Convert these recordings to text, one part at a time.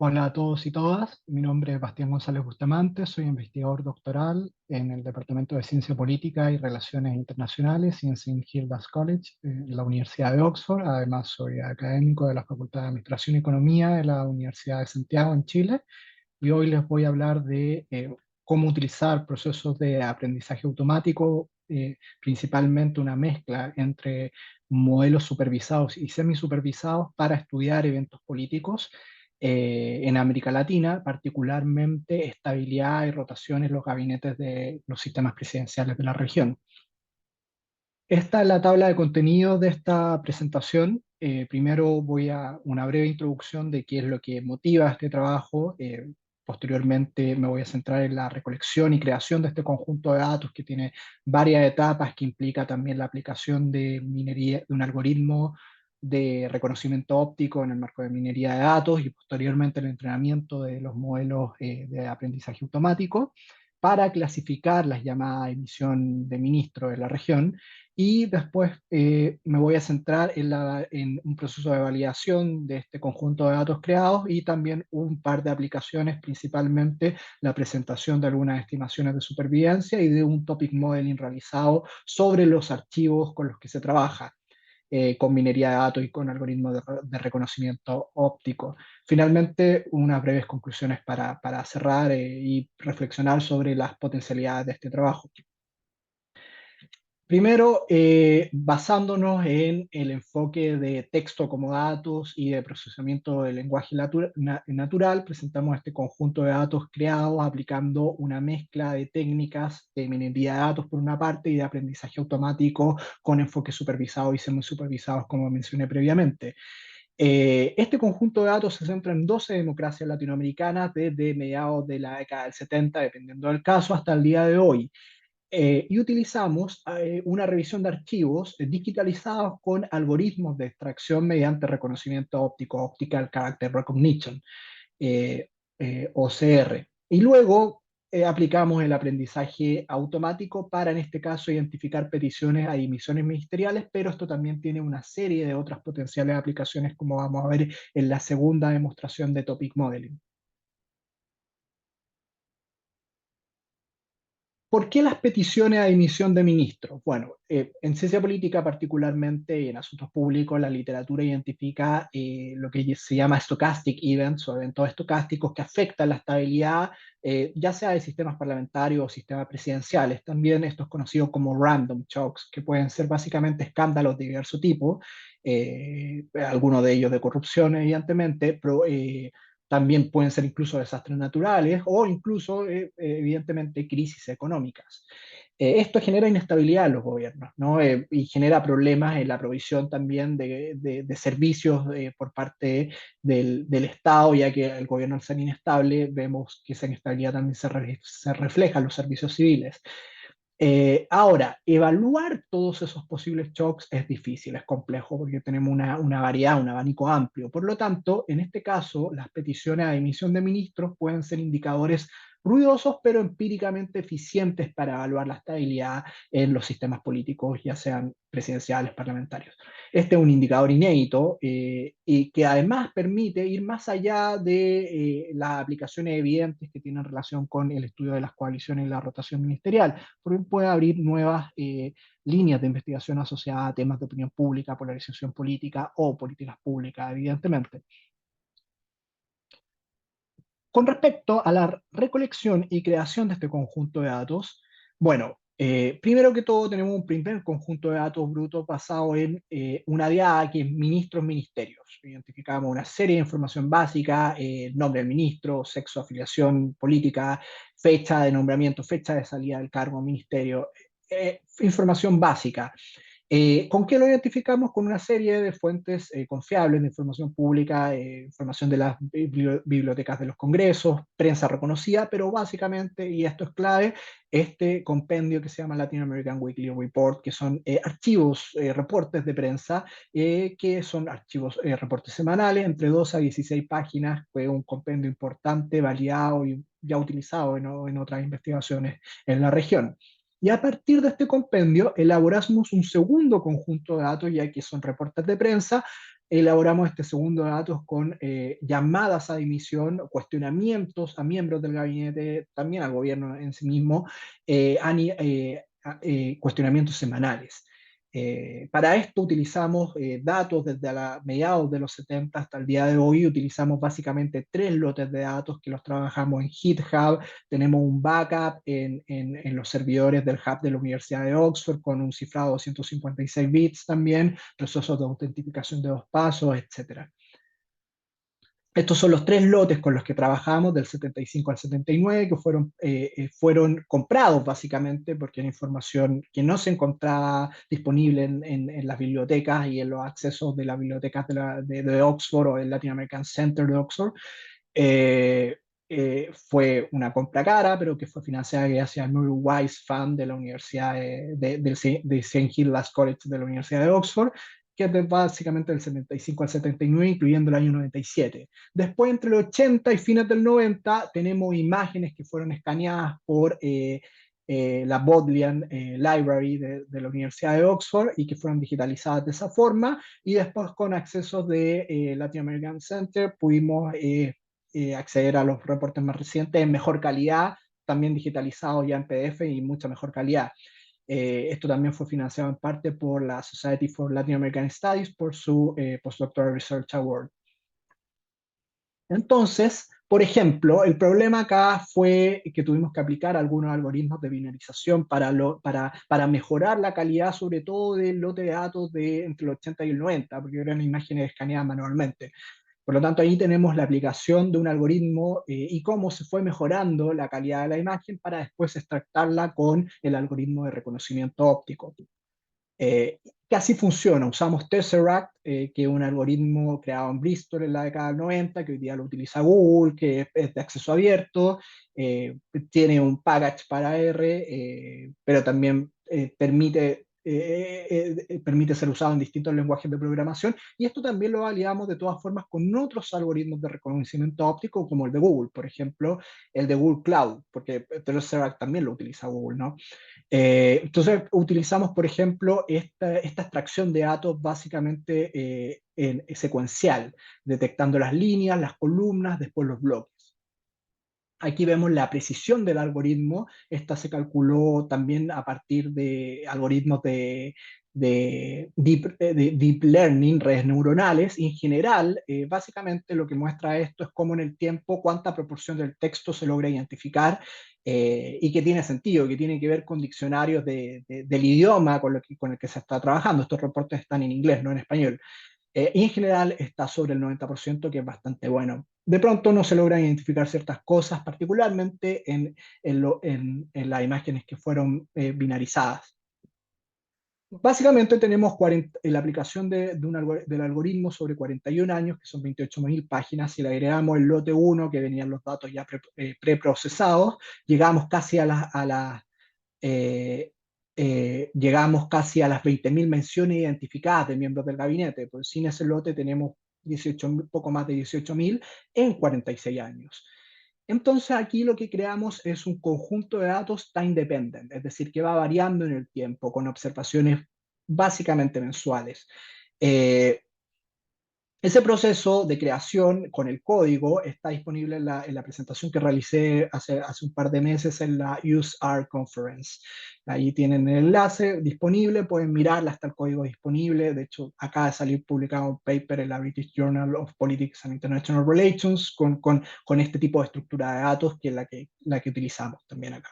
Hola a todos y todas, mi nombre es Bastián González Bustamante, soy investigador doctoral en el Departamento de Ciencia Política y Relaciones Internacionales y en St. Hilda's College, en la Universidad de Oxford. Además soy académico de la Facultad de Administración y Economía de la Universidad de Santiago en Chile, y hoy les voy a hablar de cómo utilizar procesos de aprendizaje automático, principalmente una mezcla entre modelos supervisados y semisupervisados para estudiar eventos políticos en América Latina, particularmente estabilidad y rotación en los gabinetes de los sistemas presidenciales de la región. Esta es la tabla de contenido de esta presentación. Primero voy a una breve introducción de qué es lo que motiva este trabajo. Posteriormente me voy a centrar en la recolección y creación de este conjunto de datos que tiene varias etapas, que implica también la aplicación de minería, de un algoritmo de reconocimiento óptico en el marco de minería de datos, y posteriormente el entrenamiento de los modelos de aprendizaje automático para clasificar las llamadas emisión de ministros de la región. Y después me voy a centrar en un proceso de validación de este conjunto de datos creados y también un par de aplicaciones, principalmente la presentación de algunas estimaciones de supervivencia y de un topic modeling realizado sobre los archivos con los que se trabaja, con minería de datos y con algoritmos de reconocimiento óptico. Finalmente, unas breves conclusiones para cerrar y reflexionar sobre las potencialidades de este trabajo. Primero, basándonos en el enfoque de texto como datos y de procesamiento del lenguaje natural, presentamos este conjunto de datos creados aplicando una mezcla de técnicas de minería de datos por una parte y de aprendizaje automático con enfoque supervisado y semi-supervisados, como mencioné previamente. Este conjunto de datos se centra en 12 democracias latinoamericanas desde mediados de la década del 70, dependiendo del caso, hasta el día de hoy. Y utilizamos una revisión de archivos digitalizados con algoritmos de extracción mediante reconocimiento óptico, Optical Character Recognition, eh, OCR. Y luego aplicamos el aprendizaje automático para, en este caso, identificar peticiones a emisiones ministeriales, pero esto también tiene una serie de otras potenciales aplicaciones, como vamos a ver en la segunda demostración de Topic Modeling. ¿Por qué las peticiones a dimisión de ministros? Bueno, en ciencia política particularmente y en asuntos públicos, la literatura identifica lo que se llama stochastic events o eventos estocásticos que afectan la estabilidad, ya sea de sistemas parlamentarios o sistemas presidenciales. También esto es conocido como random shocks, que pueden ser básicamente escándalos de diverso tipo, algunos de ellos de corrupción, evidentemente, pero también pueden ser incluso desastres naturales o incluso, evidentemente, crisis económicas. Esto genera inestabilidad en los gobiernos, ¿no? Y genera problemas en la provisión también de servicios por parte del Estado, ya que el gobierno, al ser inestable, vemos que esa inestabilidad también se refleja en los servicios civiles. Ahora, evaluar todos esos posibles shocks es difícil, es complejo, porque tenemos una variedad, un abanico amplio. Por lo tanto, en este caso, las peticiones a emisión de ministros pueden ser indicadores ruidosos, pero empíricamente eficientes para evaluar la estabilidad en los sistemas políticos, ya sean presidenciales, parlamentarios. Este es un indicador inédito y que además permite ir más allá de las aplicaciones evidentes que tienen relación con el estudio de las coaliciones y la rotación ministerial, porque puede abrir nuevas líneas de investigación asociadas a temas de opinión pública, polarización política o políticas públicas, evidentemente. Con respecto a la recolección y creación de este conjunto de datos, bueno, primero que todo tenemos un primer conjunto de datos brutos basado en una diada que es ministros, ministerios. Identificamos una serie de información básica, nombre del ministro, sexo, afiliación política, fecha de nombramiento, fecha de salida del cargo, ministerio, información básica. ¿Con qué lo identificamos? Con una serie de fuentes confiables de información pública, información de las bibliotecas de los congresos, prensa reconocida, pero básicamente, y esto es clave, este compendio que se llama Latin American Weekly Report, que son archivos, reportes de prensa, que son archivos, reportes semanales, entre 2 a 16 páginas, fue un compendio importante, validado y ya utilizado en otras investigaciones en la región. Y a partir de este compendio elaboramos un segundo conjunto de datos, ya que son reportes de prensa, elaboramos este segundo de datos con llamadas a dimisión, cuestionamientos a miembros del gabinete, también al gobierno en sí mismo, cuestionamientos semanales. Para esto utilizamos datos desde mediados de los 70 hasta el día de hoy. Utilizamos básicamente 3 lotes de datos que los trabajamos en GitHub. Tenemos un backup en los servidores del hub de la Universidad de Oxford con un cifrado de 256 bits también, procesos de autentificación de 2 pasos, etc. Estos son los 3 lotes con los que trabajamos del 75 al 79, que fueron comprados básicamente porque era información que no se encontraba disponible en las bibliotecas y en los accesos de las bibliotecas de Oxford o el Latin American Center de Oxford. Eh, Fue una compra cara, pero que fue financiada gracias al Murray Wise Fund de la Universidad de St. Hilda's College de la Universidad de Oxford, que es básicamente del 75 al 79, incluyendo el año 97. Después, entre el 80 y fines del 90, tenemos imágenes que fueron escaneadas por la Bodleian Library de la Universidad de Oxford y que fueron digitalizadas de esa forma, y después con accesos de Latin American Center pudimos acceder a los reportes más recientes en mejor calidad, también digitalizados ya en PDF y mucha mejor calidad. Esto también fue financiado en parte por la Society for Latin American Studies por su Postdoctoral Research Award. Entonces, por ejemplo, el problema acá fue que tuvimos que aplicar algunos algoritmos de binarización para mejorar la calidad, sobre todo del lote de datos de entre el 80 y el 90, porque eran imágenes escaneadas manualmente. Por lo tanto, ahí tenemos la aplicación de un algoritmo y cómo se fue mejorando la calidad de la imagen para después extractarla con el algoritmo de reconocimiento óptico. Que así funciona. Usamos Tesseract, que es un algoritmo creado en Bristol en la década del 90, que hoy día lo utiliza Google, que es de acceso abierto, tiene un package para R, pero también permite ser usado en distintos lenguajes de programación, y esto también lo aliamos de todas formas con otros algoritmos de reconocimiento óptico, como el de Google, por ejemplo, el de Google Cloud, porque Tesseract también lo utiliza Google, ¿no? Entonces utilizamos, por ejemplo, esta extracción de datos básicamente secuencial, detectando las líneas, las columnas, después los bloques. Aquí vemos la precisión del algoritmo. Esta se calculó también a partir de algoritmos de deep learning, redes neuronales. Y en general, básicamente lo que muestra esto es cómo en el tiempo, cuánta proporción del texto se logra identificar y que tiene sentido, que tiene que ver con diccionarios del idioma con el que se está trabajando. Estos reportes están en inglés, no en español. Y en general está sobre el 90%, que es bastante bueno. De pronto no se logran identificar ciertas cosas, particularmente en las imágenes que fueron binarizadas. Básicamente tenemos la aplicación del algoritmo sobre 41 años, que son 28.000 páginas. Si le agregamos el lote 1, que venían los datos ya preprocesados, llegamos casi eh, llegamos casi a las 20.000 menciones identificadas de miembros del gabinete. Pues sin ese lote tenemos poco más de 18.000 en 46 años. Entonces aquí lo que creamos es un conjunto de datos time dependent, es decir, que va variando en el tiempo con observaciones básicamente mensuales. Eh, Ese proceso de creación con el código está disponible en la presentación que realicé hace un par de meses en la UseR Conference. Ahí tienen el enlace disponible, pueden mirarla, está el código disponible. De hecho, acaba de salir publicado un paper en la British Journal of Politics and International Relations con este tipo de estructura de datos, que es la que utilizamos también acá.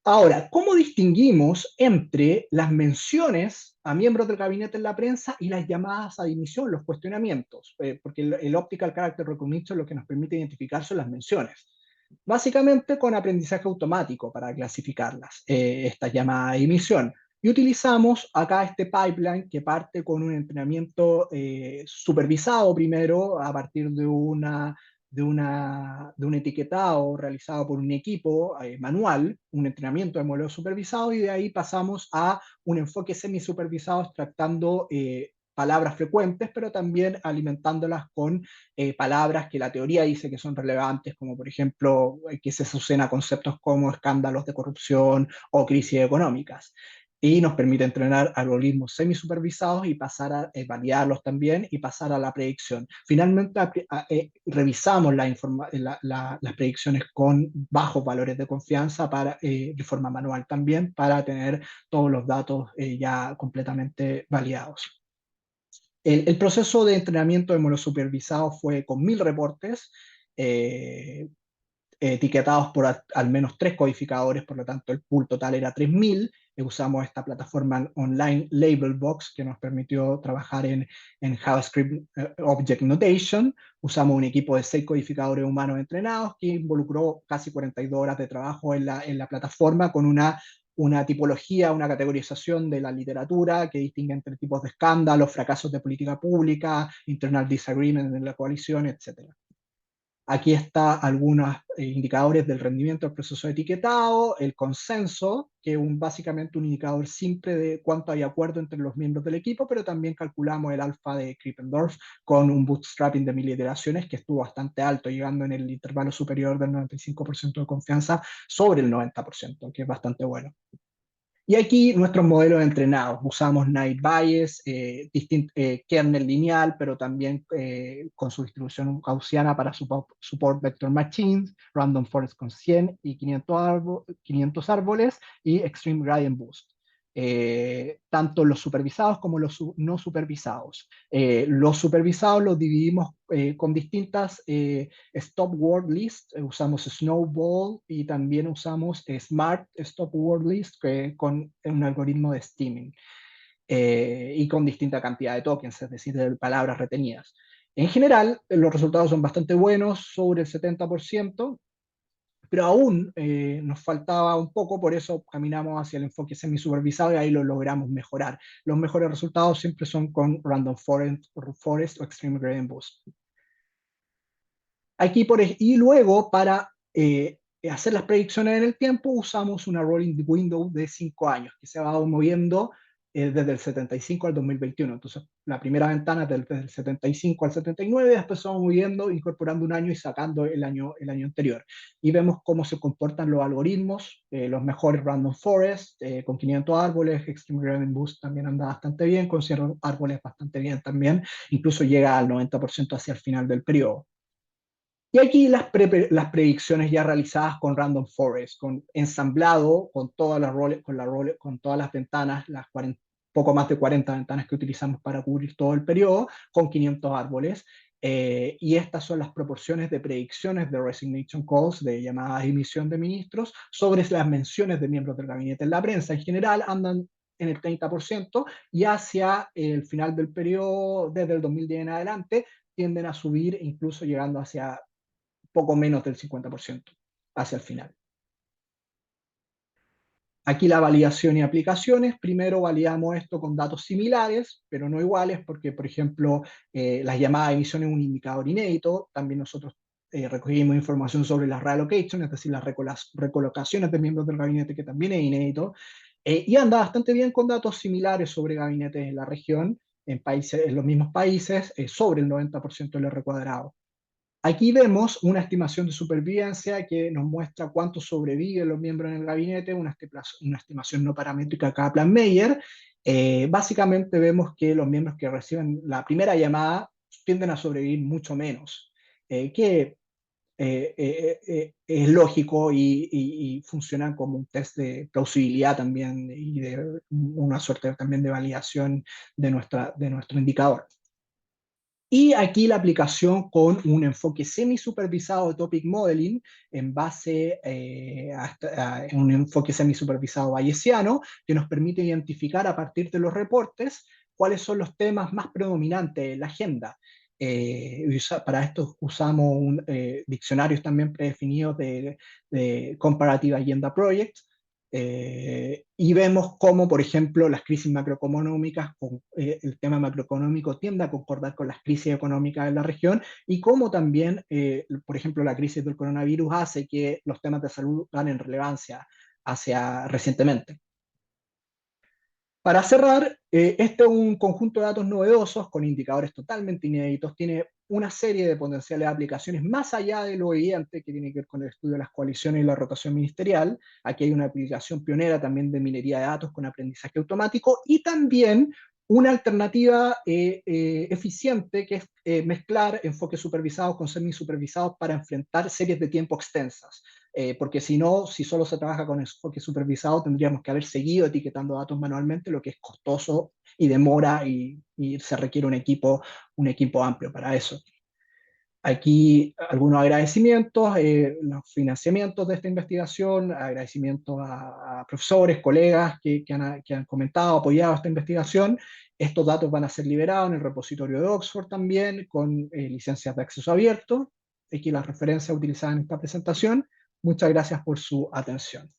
Ahora, ¿cómo distinguimos entre las menciones a miembros del gabinete en la prensa y las llamadas a dimisión, los cuestionamientos? Porque el Optical Character Recognition lo que nos permite identificar son las menciones. Básicamente con aprendizaje automático para clasificarlas, esta llamada a dimisión. Y utilizamos acá este pipeline que parte con un entrenamiento supervisado primero a partir de un etiquetado realizado por un equipo manual, un entrenamiento de modelo supervisado, y de ahí pasamos a un enfoque semisupervisado extractando palabras frecuentes, pero también alimentándolas con palabras que la teoría dice que son relevantes, como por ejemplo que se asocian a conceptos como escándalos de corrupción o crisis económicas. y nos permite entrenar algoritmos semisupervisados y pasar a validarlos también y pasar a la predicción. Finalmente, revisamos las predicciones con bajos valores de confianza de forma manual también para tener todos los datos ya completamente validados. El proceso de entrenamiento de modelo supervisado fue con 1000 reportes, eh, etiquetados por al menos 3 codificadores, por lo tanto el pool total era 3000. Usamos esta plataforma online Labelbox que nos permitió trabajar en JavaScript Object Notation. Usamos un equipo de 6 codificadores humanos entrenados que involucró casi 42 horas de trabajo en la plataforma con una tipología, una categorización de la literatura que distingue entre tipos de escándalos, fracasos de política pública, internal disagreement en la coalición, etc. Aquí está algunos indicadores del rendimiento del proceso de etiquetado, el consenso, que es básicamente un indicador simple de cuánto hay acuerdo entre los miembros del equipo, pero también calculamos el alfa de Krippendorff con un bootstrapping de 1000 iteraciones que estuvo bastante alto, llegando en el intervalo superior del 95% de confianza sobre el 90%, que es bastante bueno. Y aquí nuestros modelos entrenados, usamos Night Bayes, kernel lineal, pero también con su distribución gaussiana para support vector machines, random forest con 100 y 500 árboles y extreme gradient boost. Tanto los supervisados como los no supervisados. Los supervisados los dividimos con distintas stop word list, usamos Snowball y también usamos Smart Stop Word List con un algoritmo de steaming y con distinta cantidad de tokens, es decir, de palabras retenidas. En general, los resultados son bastante buenos, sobre el 70%, pero aún nos faltaba un poco, por eso caminamos hacia el enfoque semisupervisado y ahí lo logramos mejorar. Los mejores resultados siempre son con Random Forest o Extreme Gradient Boost. Y luego, para hacer las predicciones en el tiempo, usamos una rolling window de 5 años, que se va moviendo desde el 75 al 2021. Entonces, la primera ventana es desde el 75 al 79, después se va moviendo, incorporando un año y sacando el año anterior. Y vemos cómo se comportan los algoritmos, los mejores random forest, con 500 árboles, Extreme Gradient Boost también anda bastante bien, con 100 árboles bastante bien también, incluso llega al 90% hacia el final del periodo. Y aquí las predicciones ya realizadas con Random Forest, con ensamblado, con todas las con todas las ventanas, poco más de 40 ventanas que utilizamos para cubrir todo el periodo, con 500 árboles. Y estas son las proporciones de predicciones de resignation calls, de llamadas de emisión de ministros, sobre las menciones de miembros del gabinete en la prensa. En general andan en el 30% y hacia el final del periodo, desde el 2010 en adelante, tienden a subir, incluso llegando hacia poco menos del 50% hacia el final. Aquí la validación y aplicaciones. Primero validamos esto con datos similares, pero no iguales, porque, por ejemplo, las llamadas de emisión es un indicador inédito. También nosotros recogimos información sobre las reallocations, es decir, las recolocaciones de miembros del gabinete, que también es inédito. Y anda bastante bien con datos similares sobre gabinetes en la región, en los mismos países, sobre el 90% del R cuadrado. Aquí vemos una estimación de supervivencia que nos muestra cuánto sobreviven los miembros en el gabinete, una estimación no paramétrica Kaplan-Meier. Básicamente vemos que los miembros que reciben la primera llamada tienden a sobrevivir mucho menos, que es lógico y funciona como un test de plausibilidad también y de una suerte también de validación de nuestro indicador. Y aquí la aplicación con un enfoque semi-supervisado de topic modeling en base a un enfoque semi-supervisado bayesiano que nos permite identificar a partir de los reportes cuáles son los temas más predominantes en la agenda. Para esto usamos diccionarios también predefinidos de Comparative Agenda Project, y vemos cómo, por ejemplo, las crisis macroeconómicas, el tema macroeconómico tiende a concordar con las crisis económicas de la región, y cómo también, por ejemplo, la crisis del coronavirus hace que los temas de salud ganen relevancia recientemente. Para cerrar, este es un conjunto de datos novedosos con indicadores totalmente inéditos, tiene una serie de potenciales aplicaciones más allá de lo evidente que tiene que ver con el estudio de las coaliciones y la rotación ministerial. Aquí hay una aplicación pionera también de minería de datos con aprendizaje automático y también una alternativa eficiente que es mezclar enfoques supervisados con semi-supervisados para enfrentar series de tiempo extensas. Porque si no, si solo se trabaja con enfoque supervisado, tendríamos que haber seguido etiquetando datos manualmente, lo que es costoso y demora y se requiere un equipo amplio para eso. Aquí algunos agradecimientos, los financiamientos de esta investigación, agradecimientos a profesores, colegas que han comentado, apoyado esta investigación. Estos datos van a ser liberados en el repositorio de Oxford también, con licencias de acceso abierto. Aquí las referencias utilizadas en esta presentación. Muchas gracias por su atención.